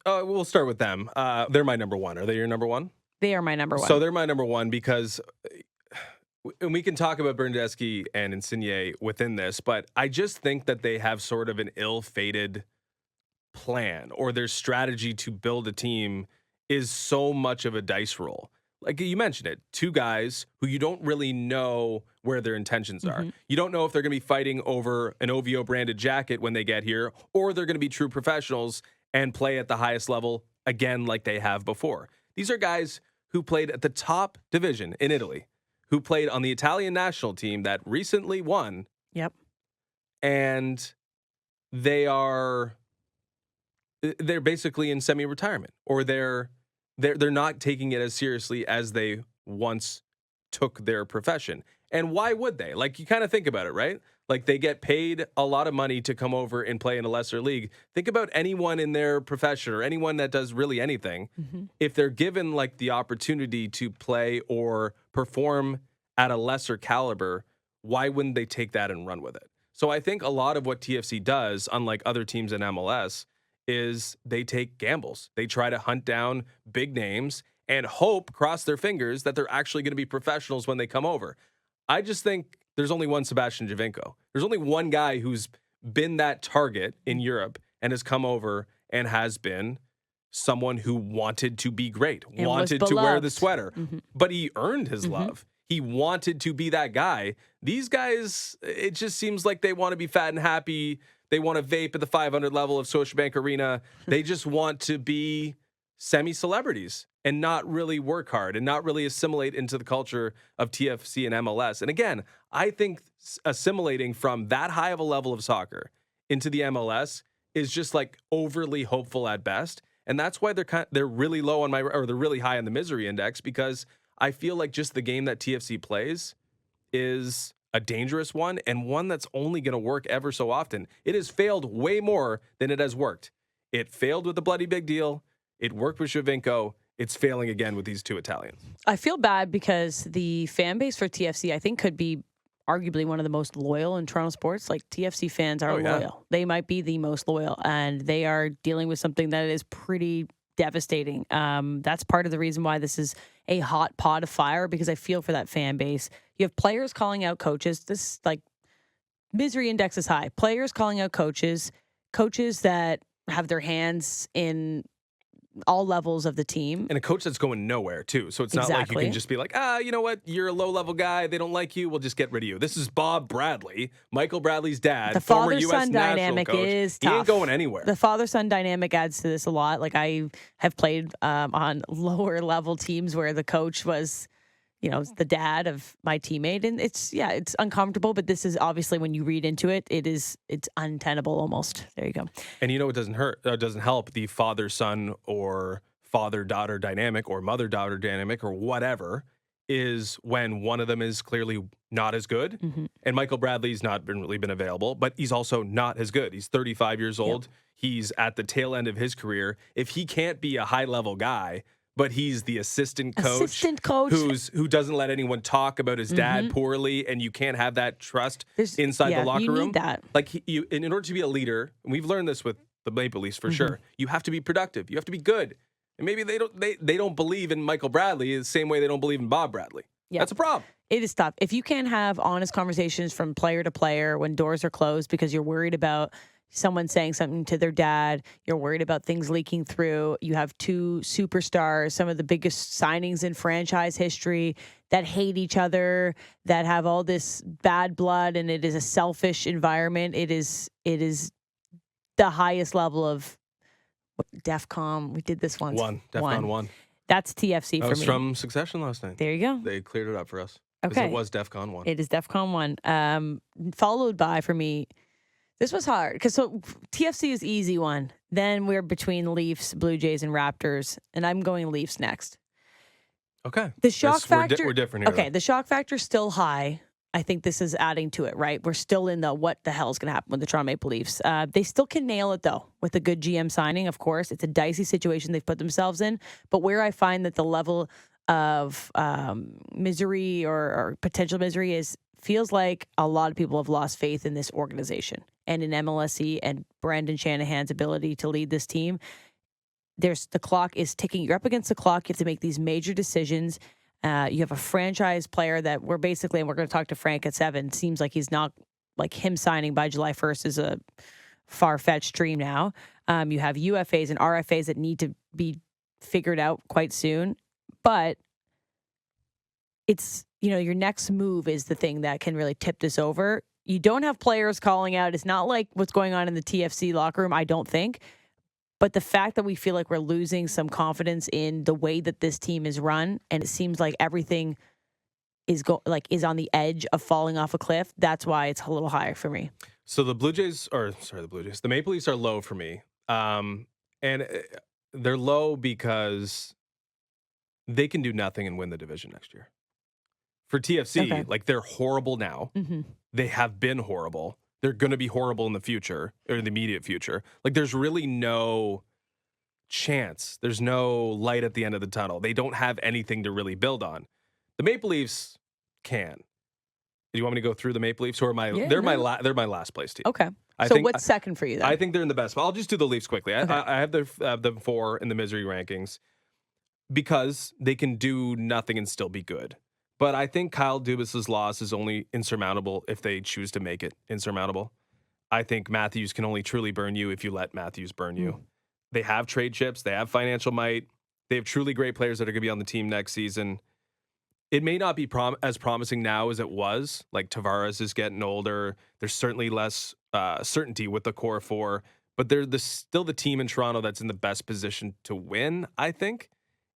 we'll start with them. They're my number one. Are they your number one? They are my number one. So they're my number one because, and we can talk about Bernardeschi and Insigne within this, but I just think that they have sort of an ill-fated plan, or their strategy to build a team is so much of a dice roll. Like you mentioned it, two guys who you don't really know where their intentions are. You don't know if they're going to be fighting over an OVO branded jacket when they get here, or they're going to be true professionals and play at the highest level again like they have before. These are guys who played at the top division in Italy, who played on the Italian national team that recently won. Yep. And they're basically in semi-retirement, or they're not taking it as seriously as they once took their profession. And why would they? Like, you kind of think about it, right? Like, they get paid a lot of money to come over and play in a lesser league. Think about anyone in their profession or anyone that does really anything. If they're given like the opportunity to play or perform at a lesser caliber, why wouldn't they take that and run with it? So I think a lot of what TFC does, unlike other teams in MLS, is they take gambles. They try to hunt down big names and hope, cross their fingers, that they're actually going to be professionals when they come over. I just think there's only one Sebastian Giovinco. There's only one guy who's been that target in Europe and has come over and has been someone who wanted to be great, And wanted was to wear the beloved. sweater, but he earned his love. He wanted to be that guy. These guys, it just seems like they want to be fat and happy. They want to vape at the 500 level of Scotiabank Arena. They just want to be semi-celebrities and not really work hard and not really assimilate into the culture of TFC and MLS. And again, I think assimilating from that high of a level of soccer into the MLS is just like overly hopeful at best. And that's why they're really low on they're really high on the misery index, because I feel like just the game that TFC plays is a dangerous one, and one that's only going to work ever so often. It has failed way more than it has worked. It failed with the bloody big deal. It worked with Giovinco. It's failing again with these two Italians. I feel bad because the fan base for TFC, I think, could be arguably one of the most loyal in Toronto sports. Like, TFC fans are loyal. They might be the most loyal, and they are dealing with something that is pretty devastating. That's part of the reason why this is a hot pot of fire, because I feel for that fan base. You have players calling out coaches. This, like, misery index is high. Players calling out coaches that have their hands in all levels of the team. And a coach that's going nowhere, too. So it's not like you can just be like, you know what? You're a low-level guy. They don't like you. We'll just get rid of you. This is Bob Bradley, Michael Bradley's dad, The former U.S. father-son national dynamic coach. is tough. He ain't going anywhere. The father-son dynamic adds to this a lot. Like, I have played on lower-level teams where the coach was, the dad of my teammate. And it's uncomfortable, but this is obviously, when you read into it, it's untenable almost. There you go. And it doesn't help the father-son or father-daughter dynamic or mother-daughter dynamic or whatever is when one of them is clearly not as good. And Michael Bradley's not really been available, but he's also not as good. He's 35 years old. He's at the tail end of his career. If he can't be a high-level guy, but he's the assistant coach who doesn't let anyone talk about his dad poorly, and you can't have that trust inside the locker room. You need that. Like, in order to be a leader, and we've learned this with the Maple Leafs for sure, you have to be productive. You have to be good. And maybe they don't believe in Michael Bradley the same way they don't believe in Bob Bradley. That's a problem. It is tough. If you can't have honest conversations from player to player when doors are closed because you're worried about someone saying something to their dad, you're worried about things leaking through, you have two superstars, some of the biggest signings in franchise history, that hate each other, that have all this bad blood, and it is a selfish environment. It is the highest level of DEFCON. We did this once. DEFCON 1. That's TFC for me. That was from Succession last night. There you go. They cleared it up for us. Okay. It was DEFCON 1. It is DEFCON 1. Followed by, for me, this was hard. Because TFC is easy one. Then we're between Leafs, Blue Jays, and Raptors. And I'm going Leafs next. Okay. The shock factor. We're different here. Okay, the shock factor is still high. I think this is adding to it, right? We're still in the what the hell is going to happen with the Toronto Maple Leafs. They still can nail it, though, with a good GM signing, of course. It's a dicey situation they've put themselves in. But where I find that the level of misery or potential misery feels like a lot of people have lost faith in this organization and in MLSE and Brandon Shanahan's ability to lead this team. the clock is ticking. You're up against the clock. You have to make these major decisions. You have a franchise player that we're basically, and we're going to talk to Frank at 7. Seems like he's not, like him signing by July 1st is a far-fetched dream now. You have UFAs and RFAs that need to be figured out quite soon. But it's, your next move is the thing that can really tip this over. You don't have players calling out. It's not like what's going on in the TFC locker room, I don't think. But the fact that we feel like we're losing some confidence in the way that this team is run, and it seems like everything is on the edge of falling off a cliff, that's why it's a little higher for me. So the the Maple Leafs are low for me. And they're low because they can do nothing and win the division next year. For TFC, they're horrible now. Mm-hmm. They have been horrible. They're going to be horrible in the future, or in the immediate future. There's really no chance. There's no light at the end of the tunnel. They don't have anything to really build on. The Maple Leafs can. Do you want me to go through the Maple Leafs? Who are they're my last place team. Okay. So what's second for you then? I think they're in the best. I'll just do the Leafs quickly. Okay. I have them 4 in the misery rankings because they can do nothing and still be good. But I think Kyle Dubas's loss is only insurmountable if they choose to make it insurmountable. I think Matthews can only truly burn you if you let Matthews burn you. They have trade chips. They have financial might. They have truly great players that are going to be on the team next season. It may not be as promising now as it was. Tavares is getting older. There's certainly less certainty with the core 4. But they're still the team in Toronto that's in the best position to win, I think.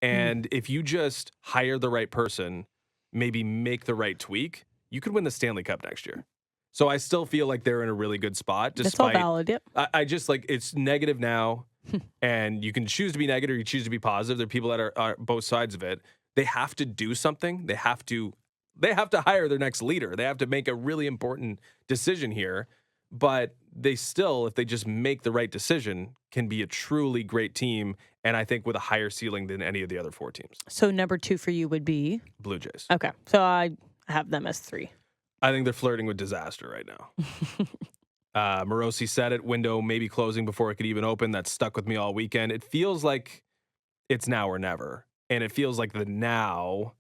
And if you just hire the right person, maybe make the right tweak, you could win the Stanley Cup next year. So I still feel like they're in a really good spot. That's all valid, yep. I just it's negative now, and you can choose to be negative or you choose to be positive. There are people that are both sides of it. They have to do something. They have to hire their next leader. They have to make a really important decision here. But they still, if they just make the right decision, can be a truly great team. And I think with a higher ceiling than any of the other 4 teams. So number 2 for you would be? Blue Jays. Okay. So I have them as 3. I think they're flirting with disaster right now. Morosi said it, window maybe closing before it could even open. That stuck with me all weekend. It feels like it's now or never. And it feels like the now,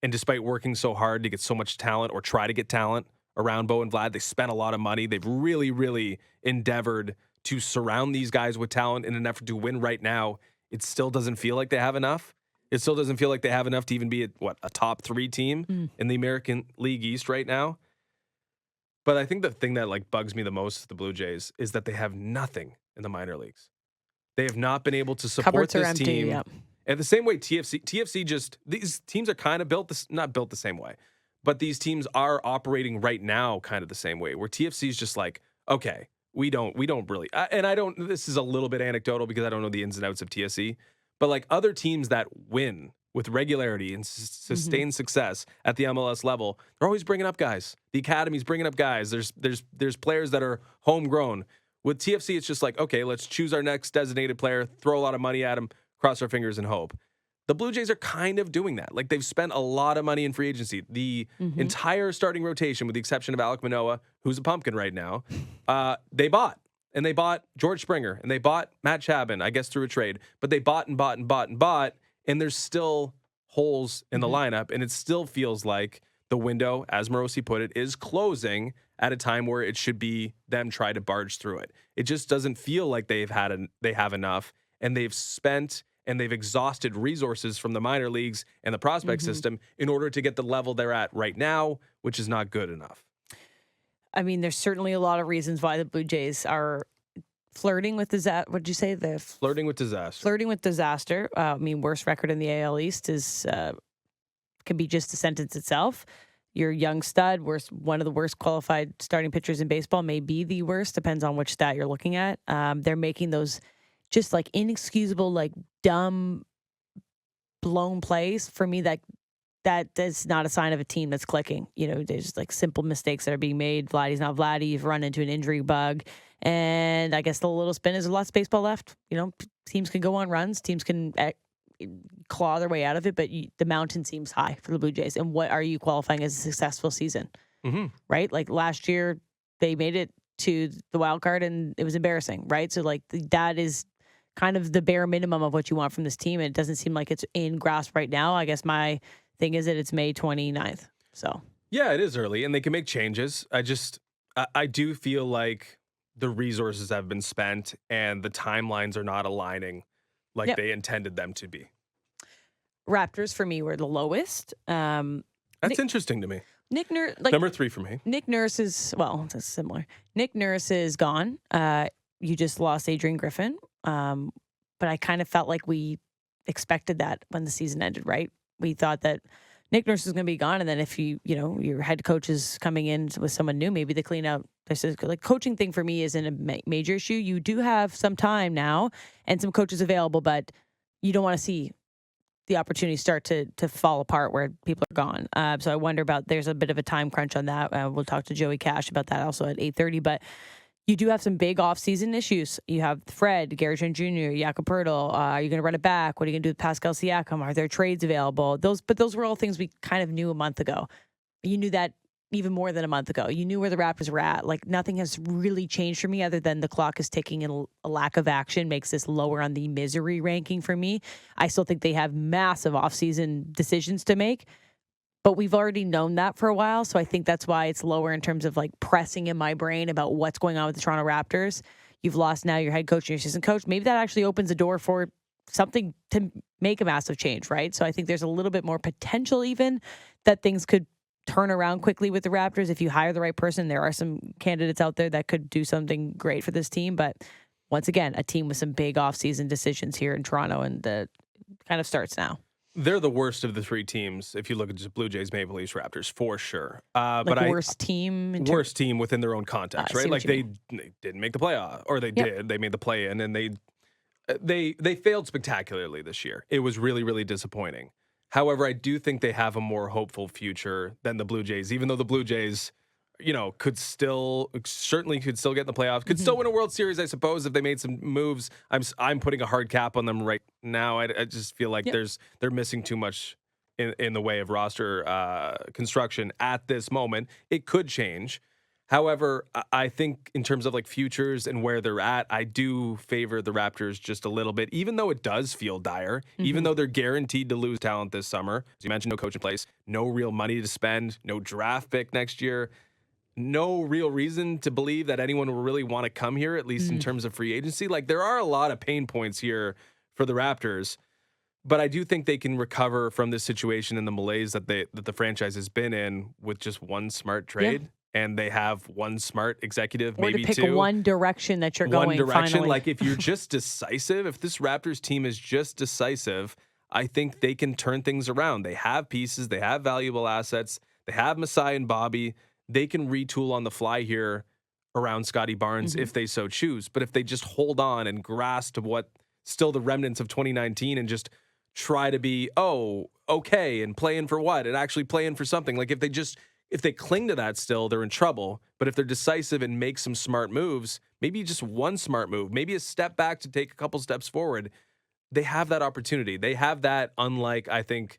and despite working so hard to get so much talent or try to get talent around Bo and Vlad, they spent a lot of money. They've really, really endeavored to surround these guys with talent in an effort to win right now. It still doesn't feel like they have enough. It still doesn't feel like they have enough to even be a top 3 team in the American League East right now. But I think the thing that bugs me the most with the Blue Jays is that they have nothing in the minor leagues. They have not been able to support Cupboards this are empty, team. yep. And the same way TFC just, these teams are kind of not built the same way, but these teams are operating right now kind of the same way, where TFC is just okay, we don't really, this is a little bit anecdotal because I don't know the ins and outs of TFC, but other teams that win with regularity and sustained success at the MLS level, they're always bringing up guys. The academy's bringing up guys. There's players that are homegrown. With TFC, it's just okay, let's choose our next designated player, throw a lot of money at him, cross our fingers and hope. The Blue Jays are kind of doing that. They've spent a lot of money in free agency. The entire starting rotation, with the exception of Alec Manoah, who's a pumpkin right now, they bought. And they bought George Springer. And they bought Matt Chapman, I guess through a trade. But they bought and bought and bought and bought. And there's still holes in the lineup. And it still feels like the window, as Morosi put it, is closing at a time where it should be them try to barge through it. It just doesn't feel like they have enough. And they've spent and they've exhausted resources from the minor leagues and the prospect system in order to get the level they're at right now, which is not good enough. I mean, there's certainly a lot of reasons why the Blue Jays are flirting with disaster. What did you say? Flirting with disaster. Flirting with disaster. Worst record in the AL East can be just a sentence itself. Your young stud, one of the worst qualified starting pitchers in baseball, may be the worst, depends on which stat you're looking at. They're making those just inexcusable, dumb, blown plays. For me, that is not a sign of a team that's clicking. There's simple mistakes that are being made. Vladdy's not Vladdy. You've run into an injury bug. And I guess the little spin is lots of baseball left. Teams can go on runs. Teams can claw their way out of it. But the mountain seems high for the Blue Jays. And what are you qualifying as a successful season? Right? Last year, they made it to the wild card and it was embarrassing, right? So that is kind of the bare minimum of what you want from this team. And it doesn't seem like it's in grasp right now. I guess my thing is that it's May 29th. So Yeah, it is early, and they can make changes. I do feel like the resources have been spent, and the timelines are not aligning like Yep. they intended them to be. Raptors for me were the lowest. That's interesting to me. Nick Nurse, Number 3 for me. Nick Nurse is, well, it's similar. Nick Nurse is gone. You just lost Adrian Griffin. But I kind of felt like we expected that when the season ended, right? We thought that Nick Nurse was going to be gone. And then if your head coach is coming in with someone new, maybe they clean out. This is like coaching thing for me isn't a major issue. You do have some time now and some coaches available, but you don't want to see the opportunities start to fall apart where people are gone. So I wonder about, there's a bit of a time crunch on that. We'll talk to Joey Cash about that also at 8:30, but you do have some big off-season issues. You have Fred, Gary Trent Jr., Jakob Poeltl. Are you going to run it back? What are you going to do with Pascal Siakam? Are there trades available? Those were all things we kind of knew a month ago. You knew that even more than a month ago. You knew where the Raptors were at. Like, nothing has really changed for me other than the clock is ticking and a lack of action makes this lower on the misery ranking for me. I still think they have massive off-season decisions to make, but we've already known that for a while. So I think that's why it's lower in terms of like pressing in my brain about what's going on with the Toronto Raptors. You've lost now your head coach and your assistant coach. Maybe that actually opens a door for something to make a massive change, right? So I think there's a little bit more potential even that things could turn around quickly with the Raptors if you hire the right person. There are some candidates out there that could do something great for this team. But once again, a team with some big offseason decisions here in Toronto, and the kind of starts now. They're the worst of the 3 teams if you look at just Blue Jays, Maple Leafs, Raptors, for sure. Worst team? Worst team within their own context, right? Like they didn't make the playoff, or they Yep. did. They made the play-in, and they failed spectacularly this year. It was really, really disappointing. However, I do think they have a more hopeful future than the Blue Jays, even though the Blue Jays, could certainly get in the playoffs, could still win a World Series, I suppose, if they made some moves. I'm putting a hard cap on them right now. I just feel like they're missing too much in the way of roster construction at this moment. It could change. However, I think in terms of like futures and where they're at, I do favor the Raptors just a little bit, even though it does feel dire, even though they're guaranteed to lose talent this summer. As you mentioned, no coach in place, no real money to spend, no draft pick next year, no real reason to believe that anyone will really want to come here, at least in terms of free agency. Like, there are a lot of pain points here for the Raptors, but I do think they can recover from this situation and the malaise that the franchise has been in with just one smart trade. Yeah. And they have one smart executive, maybe to pick two. one direction that you're going. One direction. Finally. Like, if you're just decisive, if this Raptors team is just decisive, I think they can turn things around. They have pieces. They have valuable assets. They have Masai and Bobby. They can retool on the fly here around Scotty Barnes if they so choose. But if they just hold on and grasp to what still the remnants of 2019 and just try to be, okay, and play in for what? And actually play in for something. Like, if they cling to that still, they're in trouble. But if they're decisive and make some smart moves, maybe just one smart move, maybe a step back to take a couple steps forward, they have that opportunity. They have that, unlike, I think,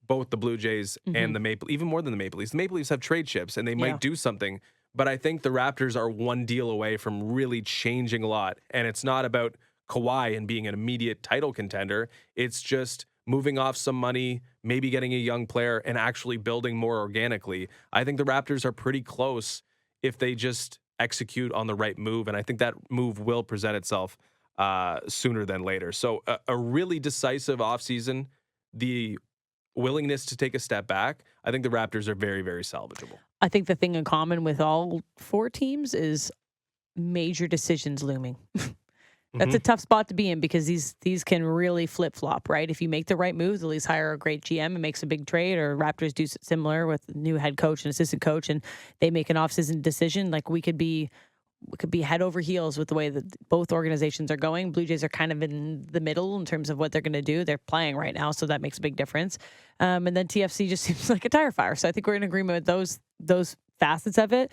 both the Blue Jays and even more than the Maple Leafs. The Maple Leafs have trade chips, and they might do something. But I think the Raptors are one deal away from really changing a lot. And it's not about Kawhi and being an immediate title contender. It's just moving off some money, maybe getting a young player, and actually building more organically. I think the Raptors are pretty close if they just execute on the right move, and I think that move will present itself sooner than later. So a really decisive offseason, the willingness to take a step back, I think the Raptors are very, very salvageable. I think the thing in common with all 4 teams is major decisions looming. That's a tough spot to be in because these can really flip-flop, right? If you make the right moves, at least hire a great GM and makes a big trade, or Raptors do similar with a new head coach and assistant coach, and they make an off-season decision, like we could be head over heels with the way that both organizations are going. Blue Jays are kind of in the middle in terms of what they're going to do. They're playing right now, so that makes a big difference. And then TFC just seems like a tire fire. So I think we're in agreement with those facets of it.